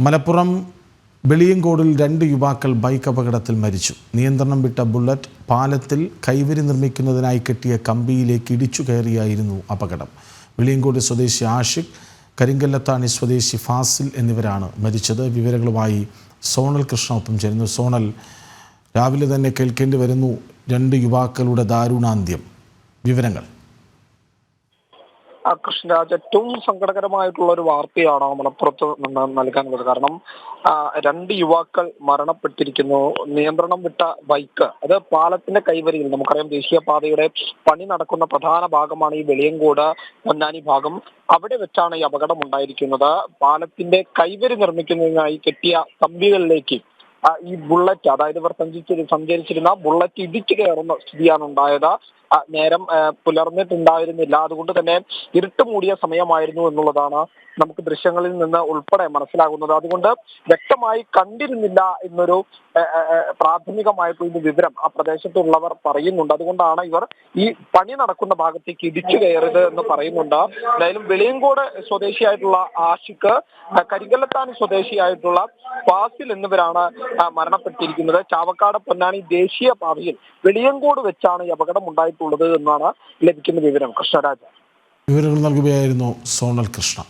മലപ്പുറം വെളിയങ്കോടിൽ 2 യുവാക്കൾ ബൈക്ക് അപകടത്തിൽ മരിച്ചു. നിയന്ത്രണം വിട്ട ബുള്ളറ്റ് പാലത്തിൽ കൈവരി നിർമ്മിക്കുന്നതിനായി കെട്ടിയ കമ്പിയിലേക്ക് ഇടിച്ചു കയറിയായിരുന്നു അപകടം. വെളിയങ്കോട് സ്വദേശി ആഷിഖ്, കരിങ്കല്ലത്താണി സ്വദേശി ഫാസിൽ എന്നിവരാണ് മരിച്ചത്. വിവരങ്ങളുമായി സോണൽ കൃഷ്ണ ഒപ്പം ചേരുന്നു. സോണൽ, രാവിലെ തന്നെ കേൾക്കേണ്ടി വരുന്നു 2 യുവാക്കളുടെ ദാരുണാന്ത്യം. വിവരങ്ങൾ. കൃഷ്ണരാജ്, ഏറ്റവും സങ്കടകരമായിട്ടുള്ള ഒരു വാർത്തയാണ് മലപ്പുറത്ത് നിന്ന് നൽകാനുള്ളത്. കാരണം 2 യുവാക്കൾ മരണപ്പെട്ടിരിക്കുന്നു. നിയന്ത്രണം വിട്ട ബൈക്ക് അത് പാലത്തിന്റെ കൈവരിയിൽ, നമുക്കറിയാം ദേശീയപാതയുടെ പണി നടക്കുന്ന പ്രധാന ഭാഗമാണ് ഈ വെളിയങ്കോട് പൊന്നാനി ഭാഗം. അവിടെ വെച്ചാണ് ഈ അപകടം ഉണ്ടായിരിക്കുന്നത്. പാലത്തിന്റെ കൈവരി നിർമ്മിക്കുന്നതിനായി കെട്ടിയ കമ്പികളിലേക്ക് ഈ ബുള്ളറ്റ്, അതായത് ഇവർ സഞ്ചരിച്ചിരുന്ന ബുള്ളറ്റ് ഇടിച്ചു കയറുന്ന സ്ഥിതിയാണ് ഉണ്ടായത്. നേരം പുലർന്നിട്ടുണ്ടായിരുന്നില്ല. അതുകൊണ്ട് തന്നെ ഇരുട്ട് മൂടിയ സമയമായിരുന്നു എന്നുള്ളതാണ് നമുക്ക് ദൃശ്യങ്ങളിൽ നിന്ന് ഉൾപ്പെടെ മനസ്സിലാകുന്നത്. അതുകൊണ്ട് വ്യക്തമായി കണ്ടിരുന്നില്ല എന്നൊരു പ്രാഥമികമായിട്ടുള്ള വിവരം ആ പ്രദേശത്തുള്ളവർ പറയുന്നുണ്ട്. അതുകൊണ്ടാണ് ഇവർ ഈ പണി നടക്കുന്ന ഭാഗത്തേക്ക് ഇടിച്ചു കയറിയത് എന്ന് പറയുന്നുണ്ട്. എന്തായാലും വെളിയങ്കോട് സ്വദേശിയായിട്ടുള്ള ആഷിഖ്, കരിങ്കല്ലത്താണി സ്വദേശിയായിട്ടുള്ള ഫാസിൽ എന്നിവരാണ് മരണപ്പെട്ടിരിക്കുന്നത്. ചാവക്കാട് പൊന്നാനി ദേശീയപാതയിൽ വെളിയങ്കോട് വെച്ചാണ് ഈ അപകടം ഉണ്ടായിട്ടുള്ളത് എന്നാണ് ലഭിക്കുന്ന വിവരം. കൃഷ്ണരാജ്, വിവരങ്ങൾ നൽകുകയായിരുന്നു സോണൽ കൃഷ്ണ.